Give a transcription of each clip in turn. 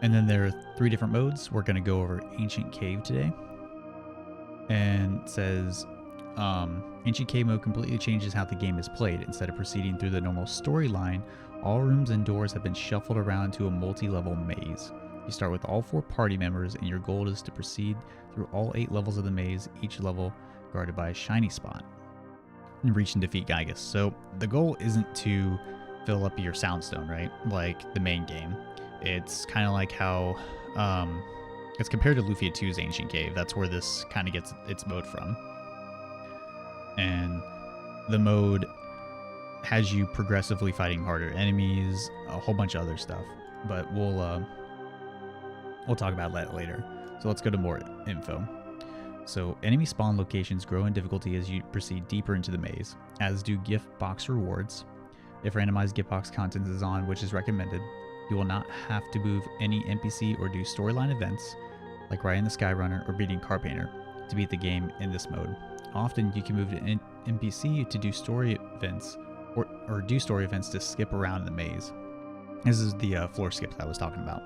And then there are 3 different modes. We're going to go over Ancient Cave today. And it says, Ancient Cave mode completely changes how the game is played. Instead of proceeding through the normal storyline, all rooms and doors have been shuffled around to a multi-level maze. You start with all 4 party members, and your goal is to proceed through all 8 levels of the maze, each level guarded by a shiny spot, and reach and defeat Gygus. So the goal isn't to fill up your soundstone, right? Like the main game. It's kind of like how it's compared to Lufia 2's Ancient Cave. That's where this kind of gets its mode from. And the mode has you progressively fighting harder enemies, a whole bunch of other stuff. But we'll talk about that later. So let's go to more info. So enemy spawn locations grow in difficulty as you proceed deeper into the maze, as do gift box rewards. If randomized gift box content is on, which is recommended, you will not have to move any NPC or do storyline events, like riding the Skyrunner or beating Carpainter, to beat the game in this mode. Often you can move an NPC to do story events, or do story events to skip around in the maze. This is the floor skips I was talking about.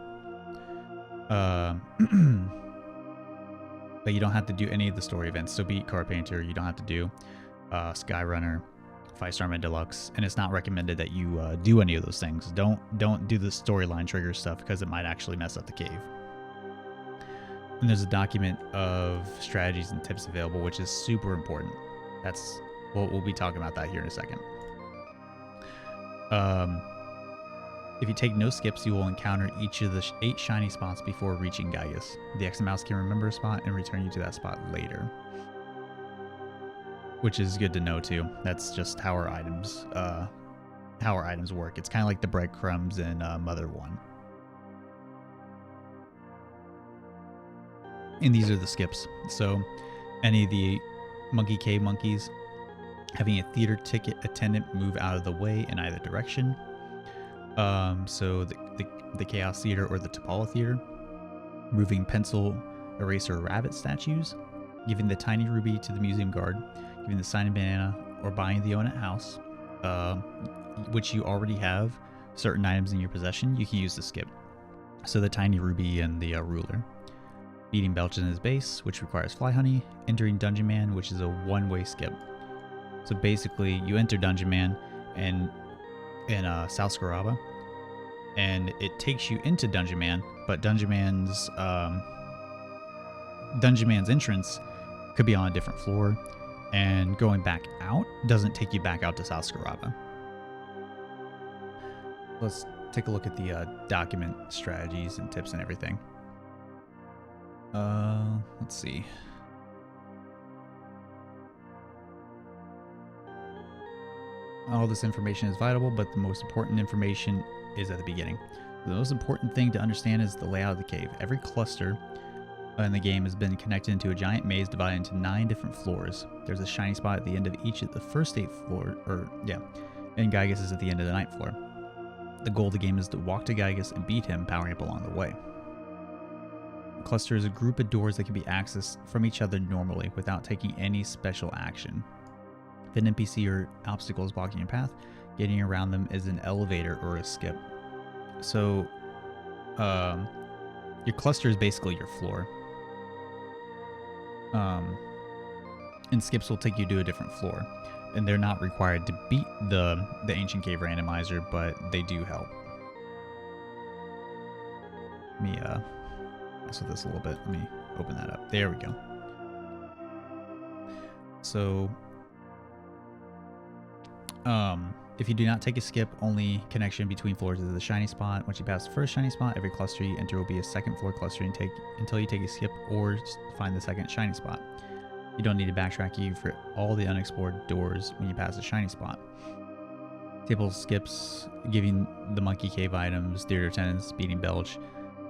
But you don't have to do any of the story events. So beat Carpainter, you don't have to do Skyrunner, 5-star Man Deluxe, and it's not recommended that you do any of those things. Don't do the storyline trigger stuff because it might actually mess up the cave. And there's a document of strategies and tips available, which is super important. We'll be talking about that here in a second. If you take no skips, you will encounter each of the 8 shiny spots before reaching Gygus. The X mouse can remember a spot and return you to that spot later, which is good to know too. That's just how our items work. It's kind of like the breadcrumbs in Mother 1. And these are the skips. So any of the Monkey Cave monkeys, having a theater ticket attendant move out of the way in either direction. So the Chaos Theater or the Tapala Theater, moving pencil, eraser, rabbit statues, giving the tiny ruby to the museum guard, giving the sign and banana, or buying the Onett house, which you already have certain items in your possession, you can use the skip. So the tiny ruby and the ruler. Beating Belch in his base, which requires fly honey, entering Dungeon Man, which is a one-way skip. So basically, you enter Dungeon Man in South Scaraba, and it takes you into Dungeon Man, but Dungeon Man's entrance could be on a different floor, and going back out doesn't take you back out to South Scaraba. Let's take a look at the document strategies and tips and everything. Let's see. All this information is vital, but the most important information is at the beginning. The most important thing to understand is the layout of the cave. Every cluster in the game has been connected into a giant maze divided into 9 different floors. There's a shiny spot at the end of each of the first 8 floors, and Gygus is at the end of the 9th floor. The goal of the game is to walk to Gygus and beat him, powering up along the way. The cluster is a group of doors that can be accessed from each other normally without taking any special action. If an NPC or obstacle is blocking your path, getting around them is an elevator or a skip. So, your cluster is basically your floor. And skips will take you to a different floor. And they're not required to beat the Ancient Cave Randomizer, but they do help. Let me mess with this a little bit. Let me open that up. There we go. So, if you do not take a skip, only connection between floors is the shiny spot. Once you pass the first shiny spot, every cluster you enter will be a second floor cluster until you take a skip or find the second shiny spot. You don't need to backtrack you for all the unexplored doors when you pass a shiny spot. Table skips, giving the Monkey Cave items, theater attendants, beating Belch,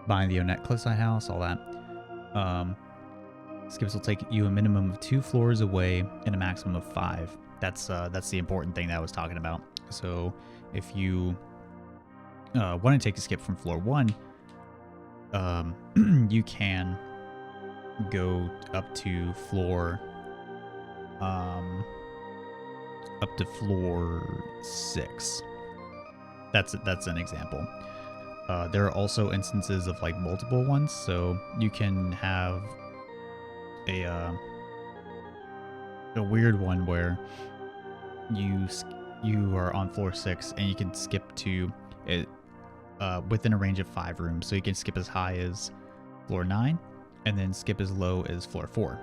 buying the Onett cliffside house, all that. Skips will take you a minimum of 2 floors away and a maximum of 5. That's the important thing that I was talking about. So if you want to take a skip from floor 1, you can go up to floor 6. That's an example. there are also instances of like multiple ones, so you can have a weird one where you are on floor 6 and you can skip to it within a range of 5 rooms. So you can skip as high as floor 9 and then skip as low as floor 4.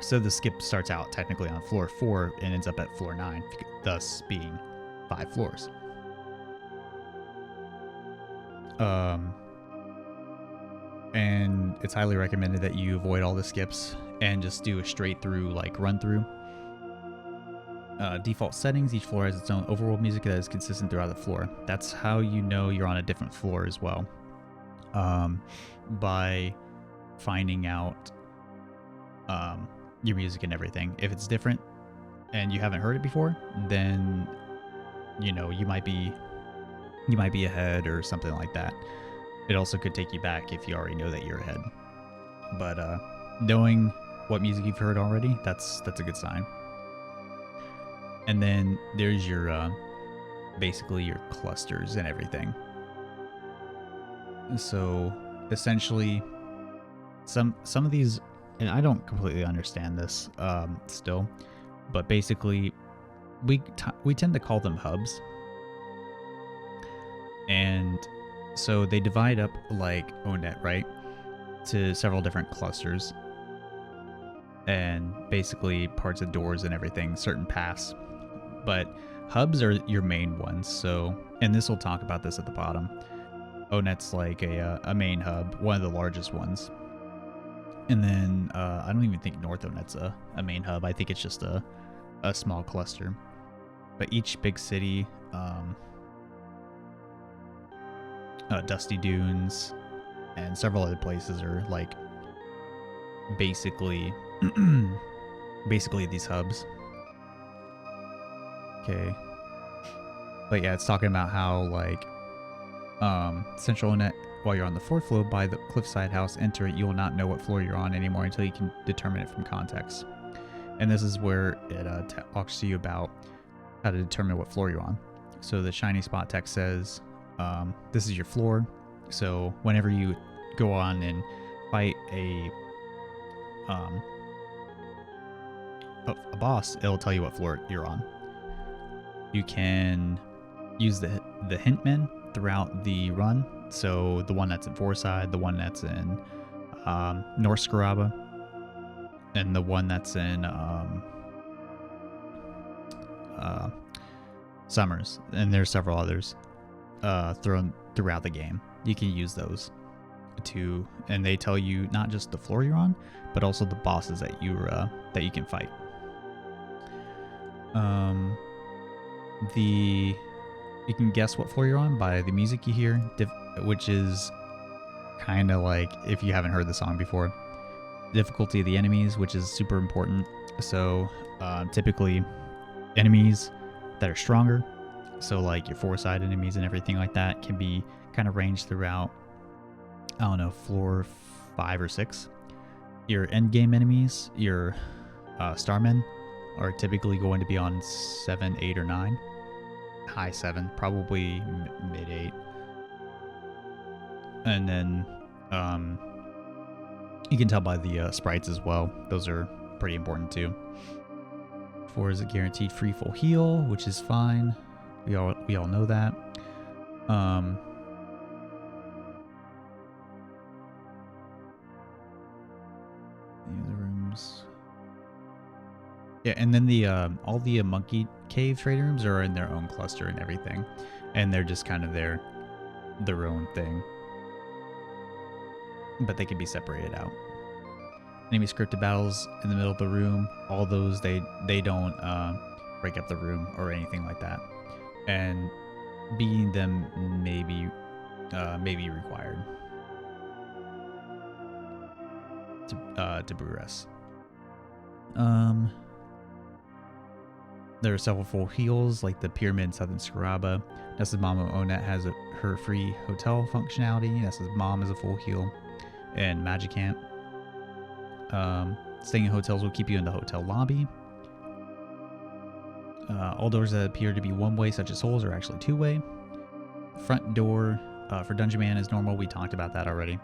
So the skip starts out technically on floor 4 and ends up at floor 9, thus being 5 floors. And it's highly recommended that you avoid all the skips and just do a straight through like run through. Default settings, each floor has its own overworld music that is consistent throughout the floor. That's how you know you're on a different floor as well, by finding out your music and everything. If it's different and you haven't heard it before, then you know you might be ahead or something like that. It also could take you back if you already know that you're ahead. But knowing what music you've heard already, that's a good sign. And then there's your basically your clusters and everything. So essentially, some of these, and I don't completely understand this still, but basically we tend to call them hubs. And so they divide up like ONET, right, to several different clusters, and basically parts of doors and everything, certain paths. But hubs are your main ones. So, and this will talk about this at the bottom. ONET's like a main hub, one of the largest ones. And then I don't even think North ONET's a main hub. I think it's just a small cluster. But each big city, Dusty Dunes, and several other places are like basically these hubs. Okay. But yeah, it's talking about how like Central ONET, while you're on the 4th floor by the cliffside house, enter it, you will not know what floor you're on anymore until you can determine it from context. And this is where it talks to you about how to determine what floor you're on. So the shiny spot text says, this is your floor. So whenever you go on and fight a boss, it'll tell you what floor you're on. You can use the hint men throughout the run. So the one that's in Forside, the one that's in North Scaraba, and the one that's in Summers. And there's several others thrown throughout the game. You can use those to, and they tell you not just the floor you're on, but also the bosses that you can fight. You can guess what floor you're on by the music you hear, which is kind of like, if you haven't heard the song before, difficulty of the enemies, which is super important. So typically enemies that are stronger, so like your 4-side enemies and everything like that, can be kind of ranged throughout, I don't know, floor 5 or 6. Your end game enemies, your starmen, are typically going to be on 7, 8, or 9. High 7, probably mid 8. And then you can tell by the sprites as well. Those are pretty important too. 4 is a guaranteed free full heal, which is fine. We all know that. These rooms. Yeah, and then the all the monkey cave trading rooms are in their own cluster and everything, and they're just kind of their own thing, but they can be separated out. Enemy scripted battles in the middle of the room, all those they don't break up the room or anything like that, and beating them may be required to progress. There are several full heals, like the Pyramid in Southern Scaraba. Nessa's mom of ONET has her free hotel functionality. Nessa's mom is a full heal. And Magicant. Staying in hotels will keep you in the hotel lobby. All doors that appear to be one-way, such as holes, are actually two-way. Front door for Dungeon Man is normal. We talked about that already.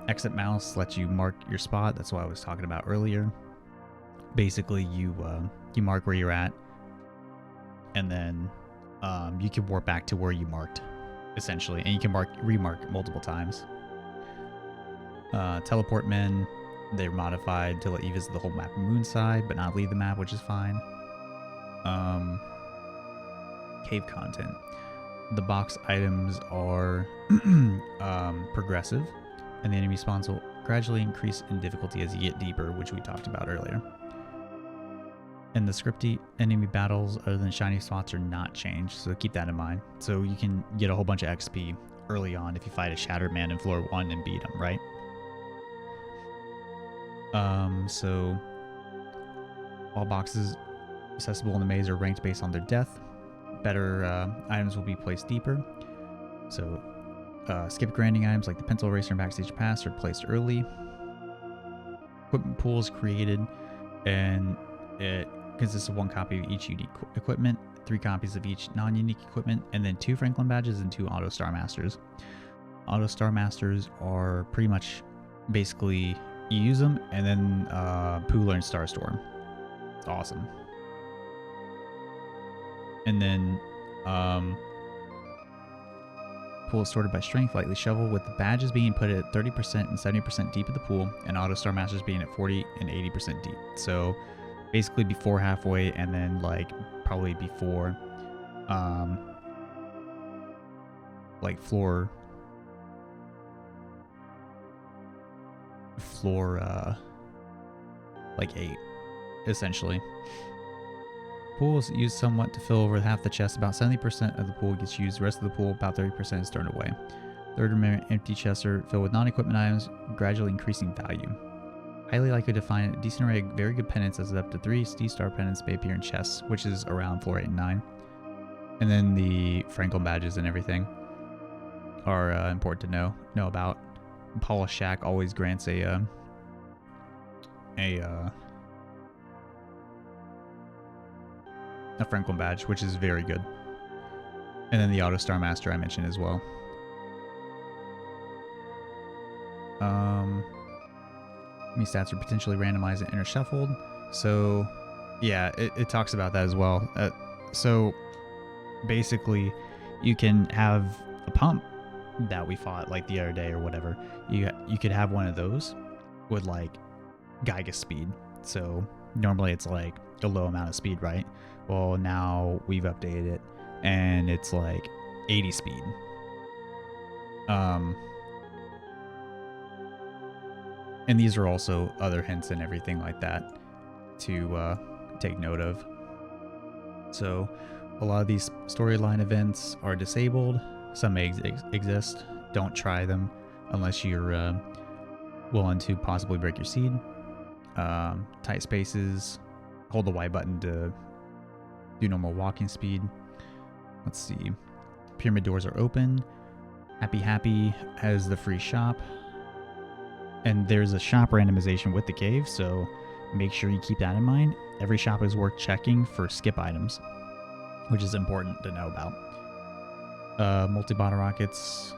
Exit mouse lets you mark your spot. That's what I was talking about earlier. Basically, you mark where you're at, and then you can warp back to where you marked, essentially, and you can remark multiple times. Teleport men, they're modified to let you visit the whole map and moon side, but not leave the map, which is fine. Cave content. The box items are progressive, and the enemy spawns will gradually increase in difficulty as you get deeper, which we talked about earlier. And the scripty enemy battles other than shiny spots are not changed, so keep that in mind. So you can get a whole bunch of XP early on if you fight a Shattered Man in floor 1 and beat him, right? So all boxes accessible in the maze are ranked based on their death. Better items will be placed deeper. So skip grinding items like the pencil eraser and backstage pass are placed early. Equipment pool is created, and it consists of 1 copy of each unique equipment, 3 copies of each non-unique equipment, and then 2 Franklin badges and 2 Auto Star Masters. Auto Star Masters are pretty much basically you use them, and then Pooler and Star Storm. It's awesome. And then pool is sorted by strength, lightly shovel, with the badges being put at 30% and 70% deep of the pool, and Auto Star Masters being at 40 and 80% deep. So basically before halfway, and then like probably before like floor like 8 essentially. Pool is used somewhat to fill over half the chest. About 70% of the pool gets used. The rest of the pool, about 30%, is thrown away. Third remaining empty chests are filled with non-equipment items, gradually increasing value. Highly likely to find a decent array of very good pendants, as up to 3 D-Star pendants may appear in chests, which is around floor 8 and 9. And then the Franklin badges and everything are important to know about. Paula Shack always grants a Franklin badge, which is very good. And then the Auto Star Master I mentioned as well. Enemy stats are potentially randomized and intershuffled. So yeah, it talks about that as well. So basically you can have a pump that we fought like the other day or whatever. You could have one of those with like Giga speed. So normally it's like a low amount of speed, right? Well, now we've updated it and it's like 80 speed. And these are also other hints and everything like that to take note of. So a lot of these storyline events are disabled. Some may exist. Don't try them unless you're willing to possibly break your seed. Tight spaces. Hold the Y button to do normal walking speed. Let's see. Pyramid doors are open. Happy has the free shop. And there's a shop randomization with the cave, so make sure you keep that in mind. Every shop is worth checking for skip items, which is important to know about. Multi-bottle rockets,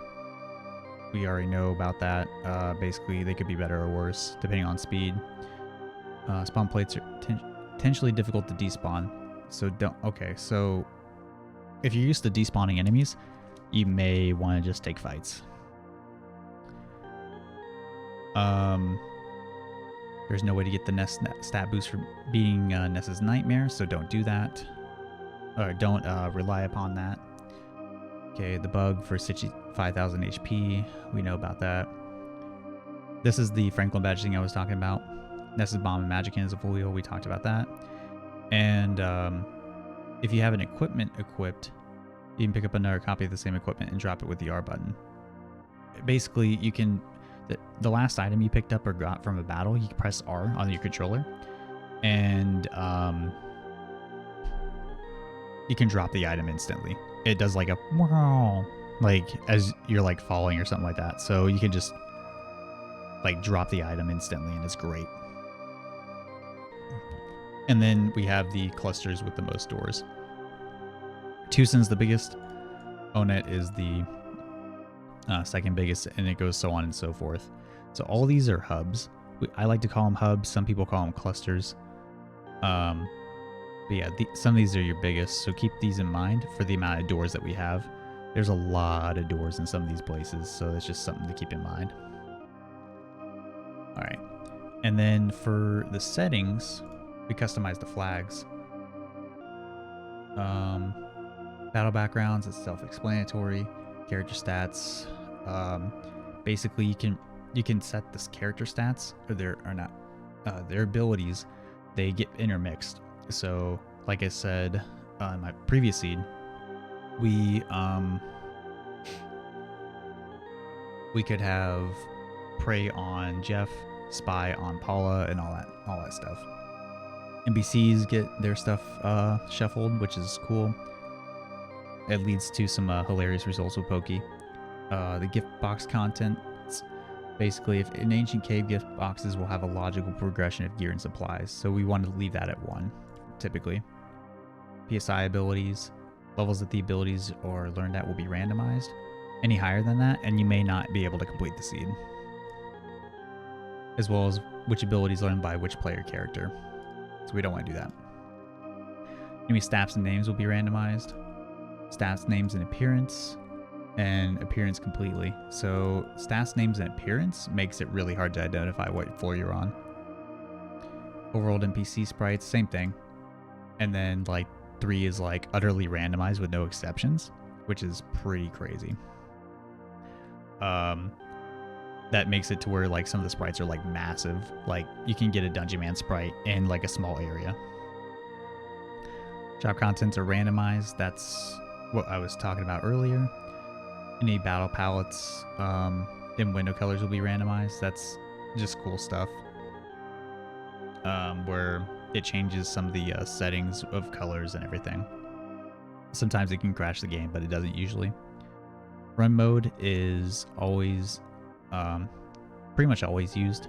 we already know about that. Basically, they could be better or worse, depending on speed. Spawn plates are potentially difficult to despawn, so so if you're used to despawning enemies, you may want to just take fights. There's no way to get the Ness stat boost for beating Ness's Nightmare, so don't do that. Or don't rely upon that. Okay, the bug for 65,000 HP. We know about that. This is the Franklin badge thing I was talking about. Ness's Bomb and Magickin is a full wheel. We talked about that. And if you have an equipment equipped, you can pick up another copy of the same equipment and drop it with the R button. Basically, you can... The last item you picked up or got from a battle, you can press R on your controller, and you can drop the item instantly. It does like a wow, like as you're like falling or something like that. So you can just like drop the item instantly, and it's great. And then we have the clusters with the most doors. Tucson's the biggest. Onet is the second biggest, and it goes so on and so forth. So all these are hubs. I like to call them hubs. Some people call them clusters. But yeah, some of these are your biggest, so keep these in mind for the amount of doors that we have. There's a lot of doors in some of these places, so that's just something to keep in mind. All right, and then for the settings, we customize the flags. Battle backgrounds, it's self-explanatory. Character stats, basically you can set this character stats or their abilities. They get intermixed. So, like I said in my previous seed, we could have prey on Jeff, spy on Paula, and all that stuff. NPCs get their stuff shuffled, which is cool. It leads to some hilarious results with Pokey. The gift box content, basically, if in Ancient Cave, gift boxes will have a logical progression of gear and supplies, so we wanted to leave that at 1, typically. PSI abilities, levels that the abilities are learned at will be randomized. Any higher than that, and you may not be able to complete the seed. As well as which abilities learned by which player character. So we don't want to do that. Enemy stats and names will be randomized. Stats, names, and appearance completely. So stats, names, and appearance makes it really hard to identify what floor you're on. Overworld NPC sprites, same thing. And then like 3 is like utterly randomized with no exceptions, which is pretty crazy. That makes it to where like some of the sprites are like massive. Like you can get a Dungeon Man sprite in like a small area. Job contents are randomized. That's what I was talking about earlier. Any battle palettes and window colors will be randomized. That's just cool stuff. Where it changes some of the settings of colors and everything. Sometimes it can crash the game, but it doesn't usually. Run mode is always, pretty much always used,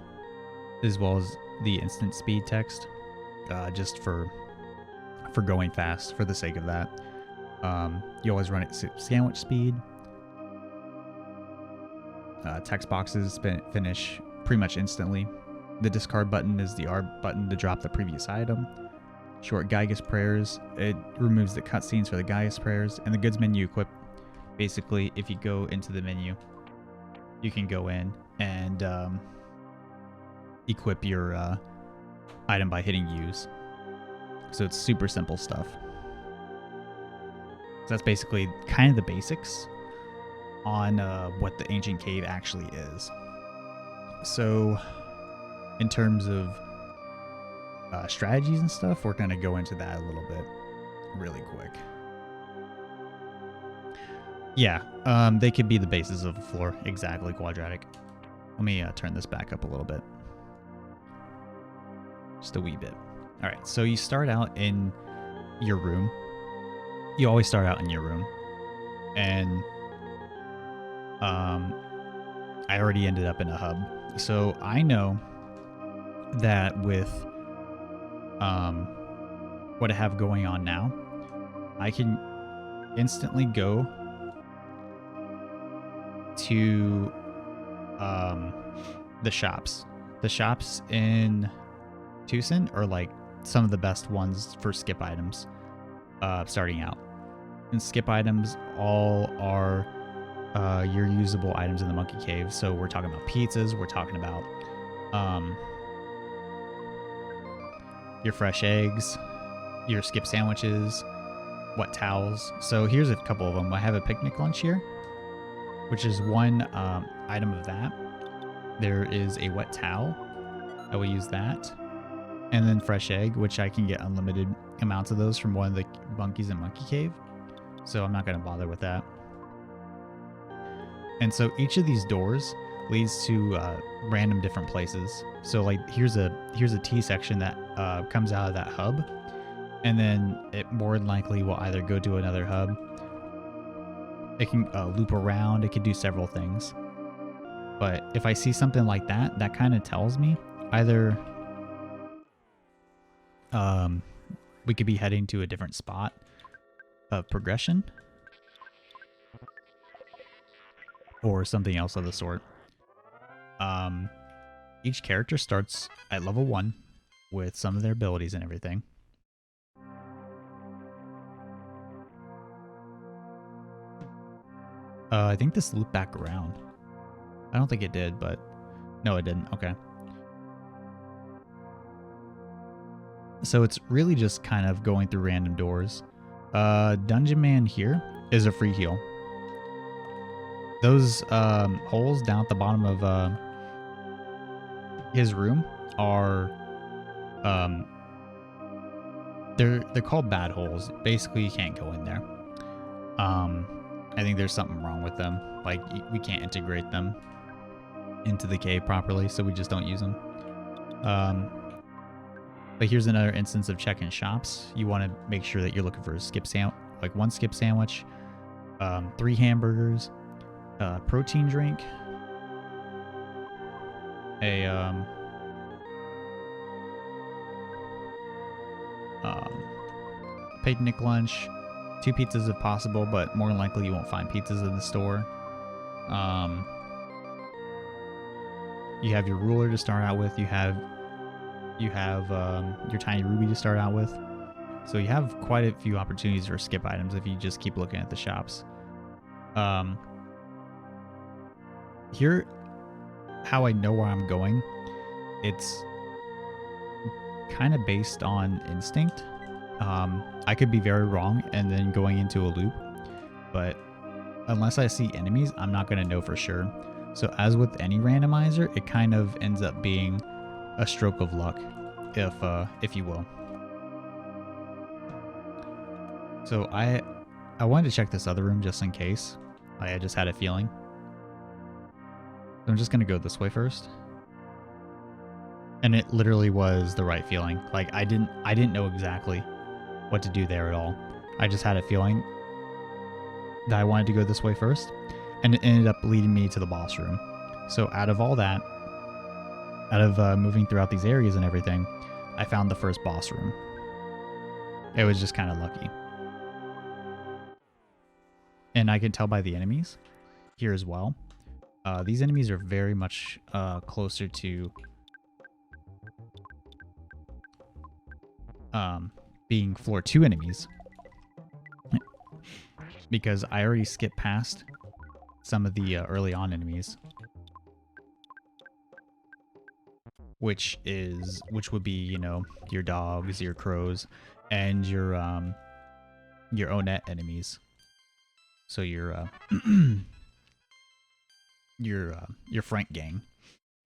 as well as the instant speed text, just for going fast for the sake of that. You always run it sandwich speed. Text boxes finish pretty much instantly. The discard button is the R button to drop the previous item. Short Gygus prayers, it removes the cutscenes for the Gygus prayers. And the goods menu equip, basically if you go into the menu, you can go in and equip your item by hitting use. So it's super simple stuff. So that's basically kind of the basics on what the Ancient Cave actually is. So in terms of strategies and stuff, we're going to go into that a little bit really quick. Yeah, they could be the bases of the floor, exactly quadratic. Let me turn this back up a little bit. Just a wee bit. All right, so you start out in your room. You always start out in your room. And I already ended up in a hub. So I know that with what I have going on now, I can instantly go to the shops. The shops in Tucson are like some of the best ones for skip items starting out. And skip items all are your usable items in the Monkey Cave. So we're talking about pizzas, we're talking about your fresh eggs, your skip sandwiches, wet towels. So here's a couple of them. I have a picnic lunch here, which is one item of that. There is a wet towel. I will use that. And then fresh egg, which I can get unlimited amounts of those from one of the monkeys in Monkey Cave. So I'm not going to bother with that. And so each of these doors leads to random different places. So like here's a T section that comes out of that hub, and then it more than likely will either go to another hub. It can loop around. It can do several things. But if I see something like that, that kind of tells me either we could be heading to a different spot of progression, or something else of the sort. Each character starts at level 1 with some of their abilities and everything. I think this looped back around. I don't think it did, but no, it didn't. Okay. So it's really just kind of going through random doors. Dungeon Man here is a free heal. Those holes down at the bottom of his room are they're called bad holes. Basically, you can't go in there. I think there's something wrong with them. Like, we can't integrate them into the cave properly, so we just don't use them. But here's another instance of checking shops. You want to make sure that you're looking for a skip sandwich, like 1 skip sandwich, 3 hamburgers, protein drink, a picnic lunch, 2 pizzas if possible, but more than likely you won't find pizzas in the store. You have your ruler to start out with. You have your tiny ruby to start out with. So you have quite a few opportunities for skip items if you just keep looking at the shops. Here, how I know where I'm going, it's kind of based on instinct. I could be very wrong and then going into a loop, but unless I see enemies, I'm not going to know for sure. So as with any randomizer, it kind of ends up being a stroke of luck, if you will. So I wanted to check this other room just in case. I just had a feeling. So I'm just going to go this way first. And it literally was the right feeling. Like, I didn't know exactly what to do there at all. I just had a feeling that I wanted to go this way first, and it ended up leading me to the boss room. So out of all that, out of moving throughout these areas and everything, I found the first boss room. It was just kind of lucky. And I can tell by the enemies here as well. These enemies are very much closer to being floor 2 enemies, because I already skipped past some of the early on enemies, which would be, you know, your dogs, your crows, and your Onet enemies. So your your Frank gang,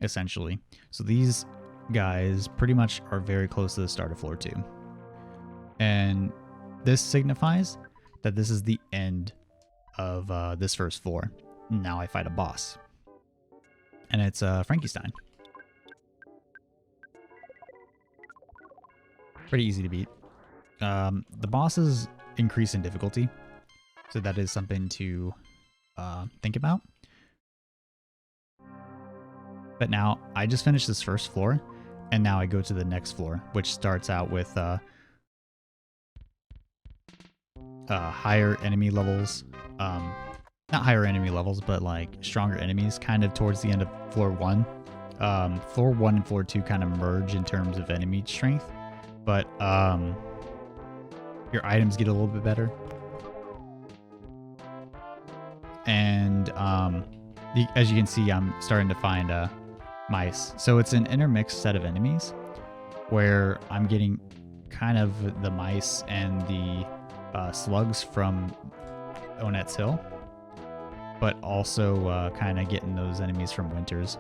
essentially. So these guys pretty much are very close to the start of floor 2. And this signifies that this is the end of this first floor. Now I fight a boss. And it's Frankenstein. Pretty easy to beat. The bosses increase in difficulty, so that is something to think about. But now, I just finished this first floor, and now I go to the next floor, which starts out with higher enemy levels. Not higher enemy levels, but like stronger enemies kind of towards the end of floor 1. Floor 1 and floor 2 kind of merge in terms of enemy strength, but your items get a little bit better. And as you can see, I'm starting to find mice. So it's an intermixed set of enemies where I'm getting kind of the mice and the slugs from Onet's Hill, but also kind of getting those enemies from Winters.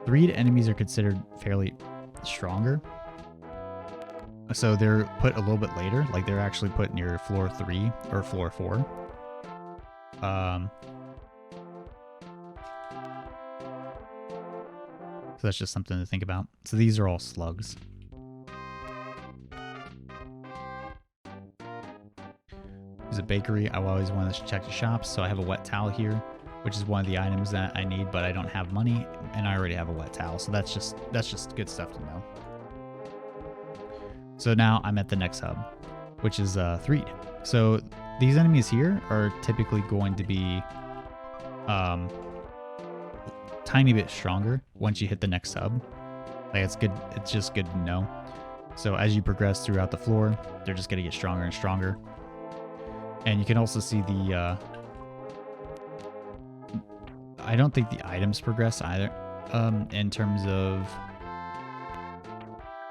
The Reed enemies are considered fairly stronger, so they're put a little bit later. Like, they're actually put near floor 3 or floor 4. So that's just something to think about. So these are all slugs. There's a bakery. I always want to check the shops, so I have a wet towel here, which is one of the items that I need, but I don't have money, and I already have a wet towel, so that's just good stuff to know. So now I'm at the next hub, which is Threed. So these enemies here are typically going to be tiny bit stronger once you hit the next hub. Like it's good. It's just good to know. So as you progress throughout the floor, they're just gonna get stronger and stronger. And you can also see the. I don't think the items progress either. In terms of.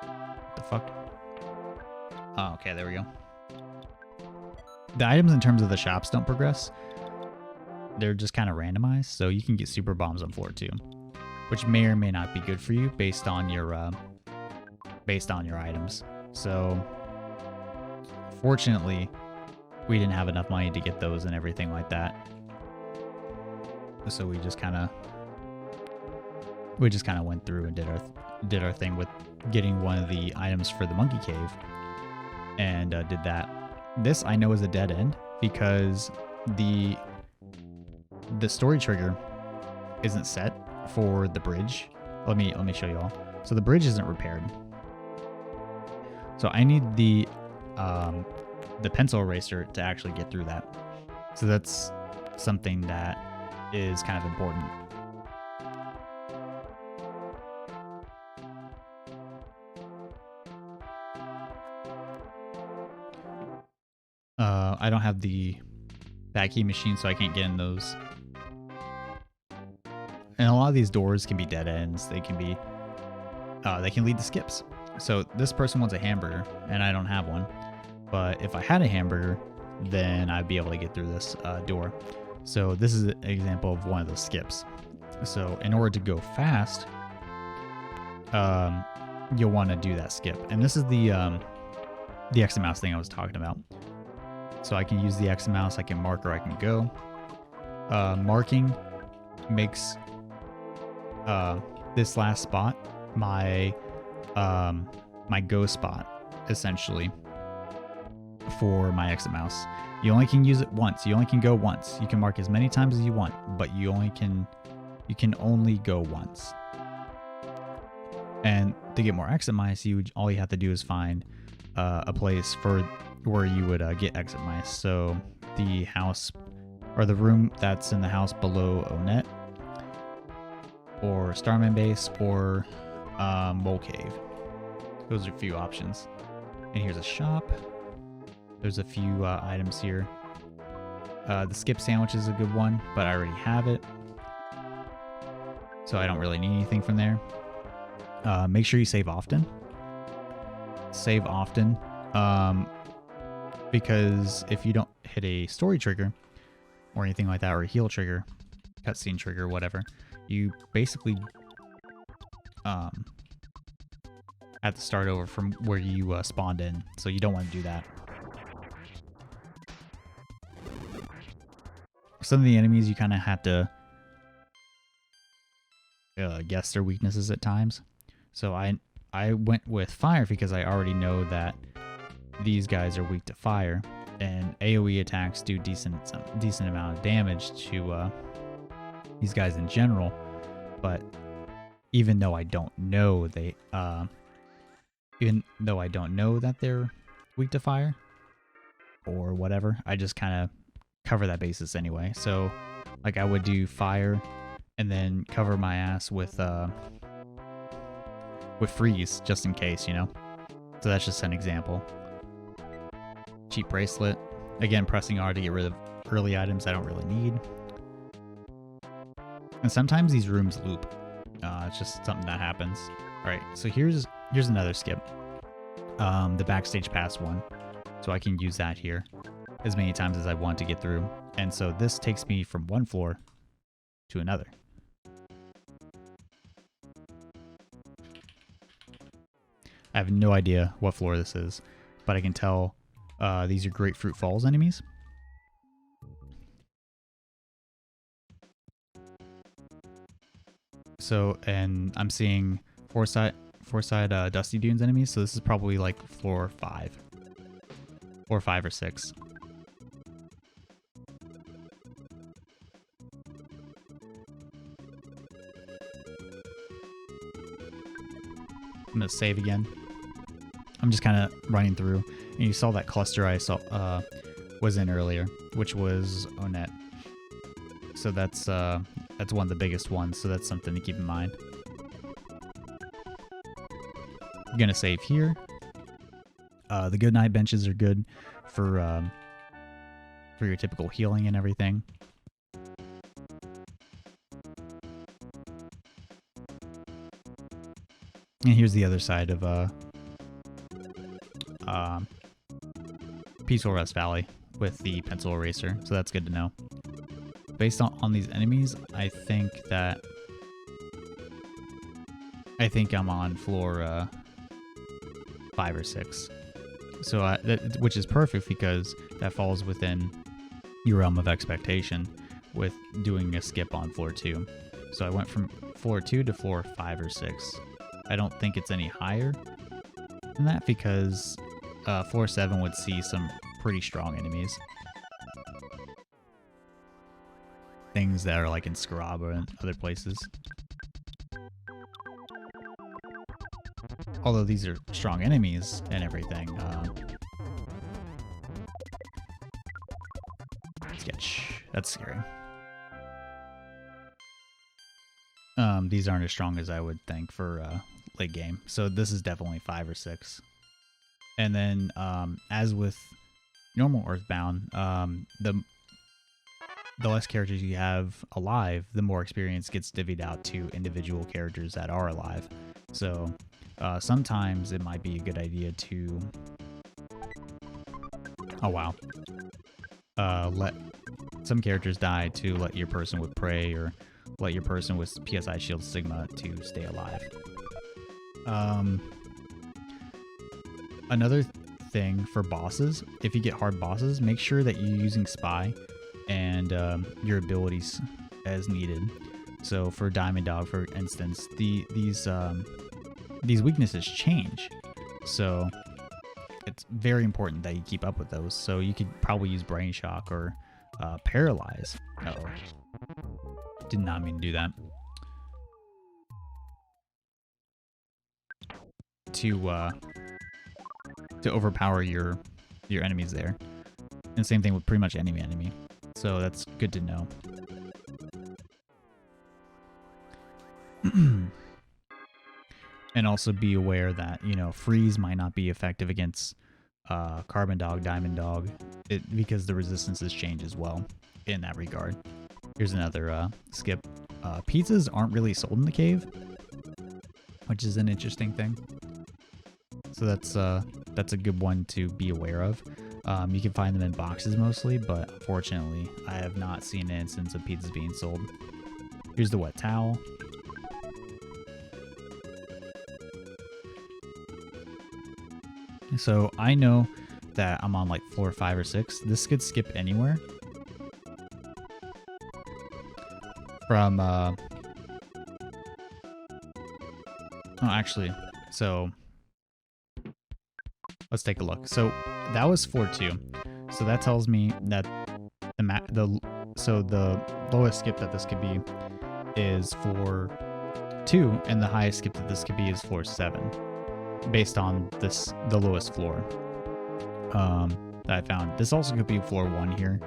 What the fuck? Oh, okay, there we go. The items in terms of the shops don't progress. They're just kind of randomized, so you can get super bombs on floor 2, which may or may not be good for you based on your items. So, fortunately, we didn't have enough money to get those and everything like that. So we just kind of went through and did our thing with getting one of the items for the monkey cave, and did that. This I know is a dead end because the story trigger isn't set for the bridge. Let me show you all. So the bridge isn't repaired. So I need the pencil eraser to actually get through that. So that's something that is kind of important. I don't have the back key machine, so I can't get in those. And a lot of these doors can be dead ends. They can be, they can lead to skips. So this person wants a hamburger, and I don't have one. But if I had a hamburger, then I'd be able to get through this door. So this is an example of one of those skips. So in order to go fast, you'll want to do that skip. And this is the X and mouse thing I was talking about. So I can use the X and mouse, I can mark or I can go. Marking makes this last spot my my go spot, essentially, for my X and mouse. You only can use it once. You only can go once. You can mark as many times as you want, but you can only go once. And to get more exit mice, all you have to do is find a place for where you would get exit mice. So the house or the room that's in the house below Onet, or Starman Base, or Mole Cave. Those are a few options. And here's a shop. There's a few items here. The skip sandwich is a good one, but I already have it, so I don't really need anything from there. Make sure you save often. Save often, because if you don't hit a story trigger or anything like that, or a heal trigger, cutscene trigger, whatever, you basically have to start over from where you spawned in. So you don't want to do that. Some of the enemies you kind of have to guess their weaknesses at times. So I went with fire because I already know that these guys are weak to fire, and AoE attacks do decent amount of damage to these guys in general. But even though I don't know that they're weak to fire or whatever, I just kind of cover that basis anyway. So like I would do fire and then cover my ass with freeze just in case, you know. So that's just an example. Cheap bracelet. Again, pressing R to get rid of early items I don't really need. And sometimes these rooms loop. It's just something that happens. Alright, so here's another skip. The backstage pass one. So I can use that here as many times as I want to get through. And so this takes me from one floor to another. I have no idea what floor this is, but I can tell these are Grapefruit Falls enemies. So, and I'm seeing Foreside Dusty Dunes enemies, so this is probably like floor 5. Floor 5 or 6. I'm gonna save again. I'm just kind of running through, and you saw that cluster I saw was in earlier, which was Onet. So that's one of the biggest ones. So that's something to keep in mind. I'm gonna save here. The good night benches are good for your typical healing and everything. And here's the other side of Peaceful Rest Valley with the pencil eraser, so that's good to know. Based on these enemies, I think I'm on floor 5 or 6. So which is perfect because that falls within your realm of expectation with doing a skip on floor 2. So I went from floor 2 to floor 5 or 6. I don't think it's any higher than that because floor 7 would see some pretty strong enemies. Things that are like in Scaraba and other places. Although these are strong enemies and everything. Sketch. That's scary. These aren't as strong as I would think for late game. So this is definitely 5 or 6. And then as with normal Earthbound, the less characters you have alive, the more experience gets divvied out to individual characters that are alive. So sometimes it might be a good idea to let some characters die to let your person with Prey or let your person with PSI Shield Sigma to stay alive. Another thing for bosses, if you get hard bosses, make sure that you're using Spy and your abilities as needed. So for Diamond Dog, for instance, these weaknesses change. So it's very important that you keep up with those. So you could probably use Brain Shock or Paralyze. Uh-oh. Did not mean to do that. To overpower your enemies there. And same thing with pretty much any enemy. So that's good to know. And also be aware that, you know, Freeze might not be effective against Carbon Dog, Diamond Dog, because the resistances change as well in that regard. Here's another skip. Pizzas aren't really sold in the cave, which is an interesting thing. So that's a good one to be aware of. You can find them in boxes mostly, but unfortunately, I have not seen an instance of pizzas being sold. Here's the wet towel. So I know that I'm on like floor 5 or 6. This could skip anywhere from oh, actually, so let's take a look. So that was floor 2. So that tells me that the lowest skip that this could be is floor 2, and the highest skip that this could be is floor 7, based on the lowest floor that I found. This also could be floor 1 here,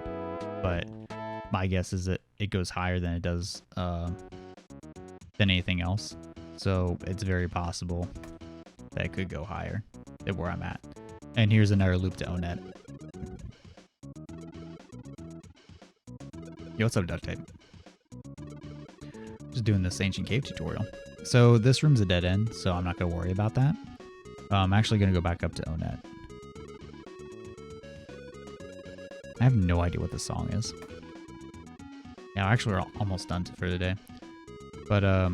but my guess is that it goes higher than it does than anything else. So it's very possible that it could go higher than where I'm at. And here's another loop to Onet. Yo, what's up, Duct Tape? Just doing this ancient cave tutorial. So this room's a dead end, so I'm not going to worry about that. I'm actually going to go back up to Onet. I have no idea what this song is. Yeah, actually we're almost done for the day. But I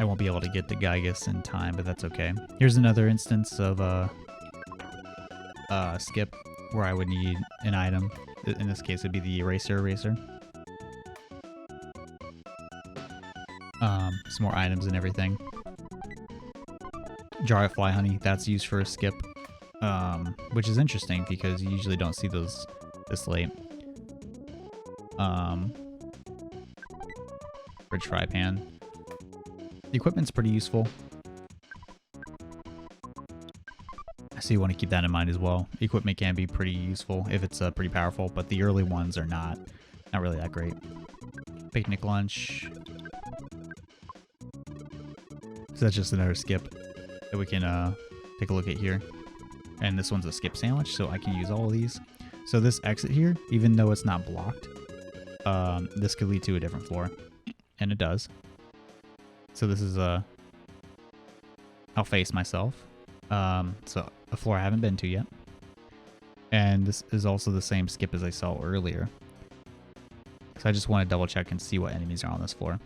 won't be able to get to Gygus in time, but that's okay. Here's another instance of skip where I would need an item. In this case, it would be the eraser. Some more items and everything. Jar of fly honey, that's used for a skip, which is interesting because you usually don't see those this late. Bridge fry pan. The equipment's pretty useful. So you want to keep that in mind as well. Equipment can be pretty useful if it's pretty powerful, but the early ones are not really that great. Picnic lunch. So that's just another skip that we can take a look at here. And this one's a skip sandwich, so I can use all of these. So this exit here, even though it's not blocked, this could lead to a different floor. And it does. So this is I'll face myself. So a floor I haven't been to yet. And this is also the same skip as I saw earlier. So I just want to double check and see what enemies are on this floor.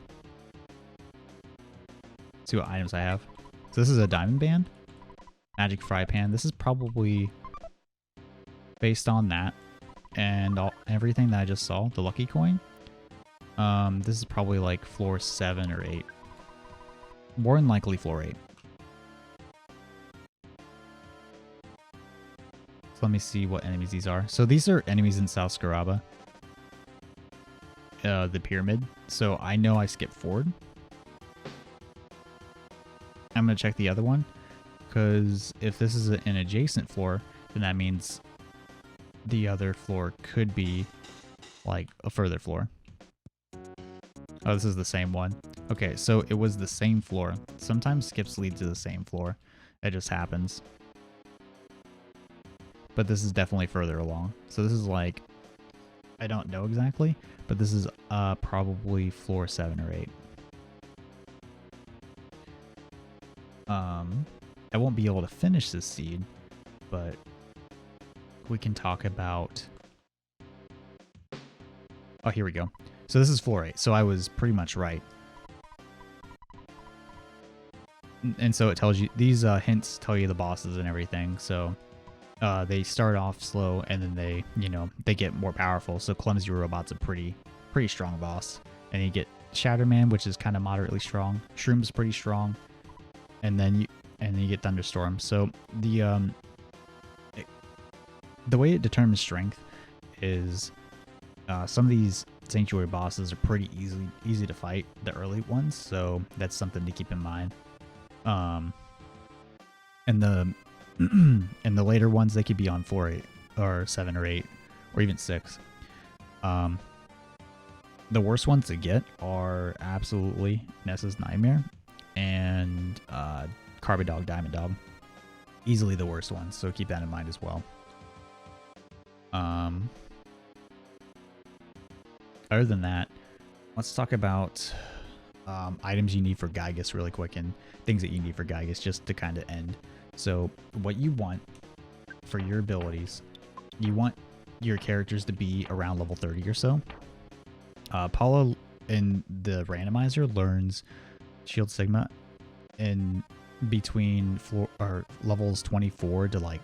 See what items I have. So this is a diamond band. Magic fry pan. This is probably based on that. And everything that I just saw. The lucky coin. This is probably like floor 7 or 8. More than likely floor 8. So let me see what enemies these are. So these are enemies in South Scaraba. The pyramid. So I know I skipped forward. I'm going to check the other one. Because if this is an adjacent floor, then that means the other floor could be like a further floor. Oh, this is the same one. Okay, so it was the same floor. Sometimes skips lead to the same floor. It just happens. But this is definitely further along. So this is like, I don't know exactly, but this is probably floor 7 or 8. I won't be able to finish this seed, but we can talk about... Oh, here we go. So this is floor 8, so I was pretty much right. And so it tells you, these hints tell you the bosses and everything, so they start off slow and then they, they get more powerful. So Clumsy Robot's a pretty strong boss. And you get Shatterman, which is kind of moderately strong. Shroom's pretty strong. And then you get Thunderstorm. So the way it determines strength is some of these Sanctuary bosses are pretty easy to fight, the early ones, so that's something to keep in mind. And the and the later ones, they could be on 4, 8, or 7 or 8, or even 6. The worst ones to get are absolutely Nessa's Nightmare and Carbon Dog, Diamond Dog. Easily the worst ones, so keep that in mind as well. Other than that, let's talk about items you need for Gygus really quick and things that you need for Gygus just to kind of end. So what you want for your abilities, you want your characters to be around level 30 or so. Paula in the randomizer learns Shield Sigma in between levels 24 to like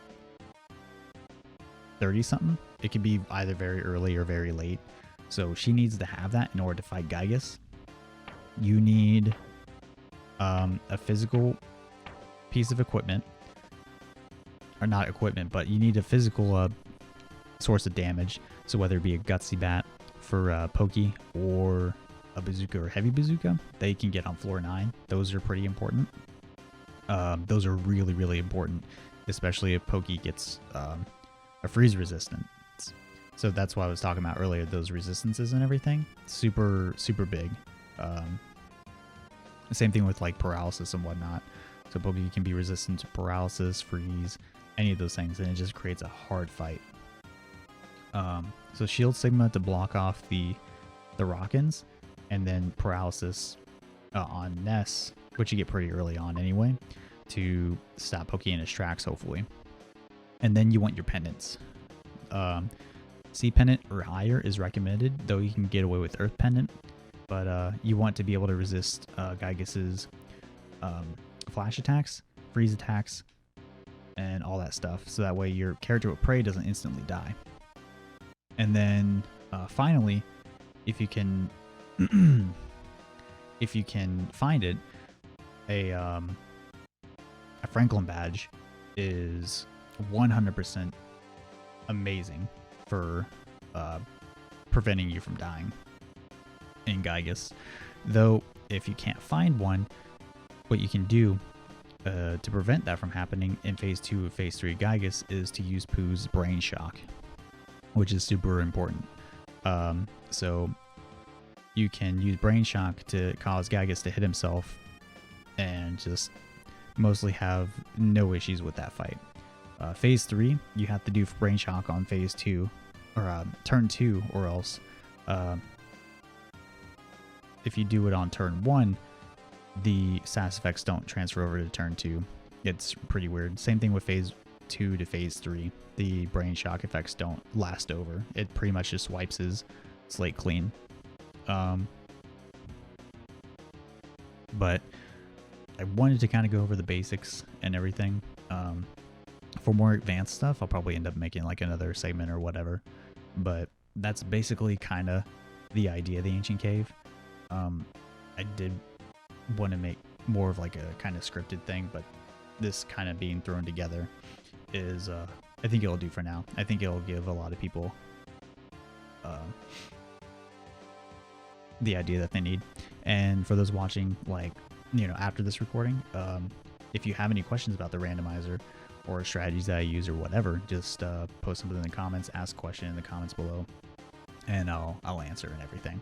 30 something. It could be either very early or very late. So she needs to have that in order to fight Gygus. You need a physical piece of equipment. Or not equipment, but you need a physical source of damage. So whether it be a Gutsy Bat for Pokey or a Bazooka or Heavy Bazooka, they can get on floor 9. Those are pretty important. Those are really, really important, especially if Pokey gets a freeze resistance. So that's what I was talking about earlier, those resistances and everything. Super, super big. Same thing with like paralysis and whatnot. So Pokey can be resistant to paralysis, freeze, any of those things, and it just creates a hard fight. So Shield Sigma to block off the Rockins, and then paralysis on Ness, which you get pretty early on anyway, to stop Pokey in his tracks, hopefully. And then you want your pendants. C Pendant or higher is recommended, though you can get away with Earth Pendant. But you want to be able to resist Gygus's flash attacks, freeze attacks, and all that stuff. So that way your character with Prey doesn't instantly die. And then finally, if you can find it, a Franklin badge is 100% amazing for preventing you from dying in Gygus. Though if you can't find one, what you can do To prevent that from happening in Phase 2 of Phase 3 Gygus is to use Pooh's Brain Shock, which is super important. So you can use Brain Shock to cause Gygus to hit himself and just mostly have no issues with that fight. Phase 3, you have to do Brain Shock on Phase 2, or Turn 2, or else if you do it on Turn 1, the SAS effects don't transfer over to Turn 2. It's pretty weird. Same thing with Phase 2 to Phase 3. The Brain Shock effects don't last over. It pretty much just wipes his slate clean. But I wanted to kind of go over the basics and everything. For more advanced stuff, I'll probably end up making like another segment or whatever. But that's basically kind of the idea of the Ancient Cave. I did want to make more of like a kind of scripted thing, but this kind of being thrown together is I think it'll do for now. I think it'll give a lot of people the idea that they need. And for those watching, like, you know, after this recording, if you have any questions about the randomizer or strategies that I use or whatever, just post something in the comments, ask a question in the comments below, and I'll answer and everything.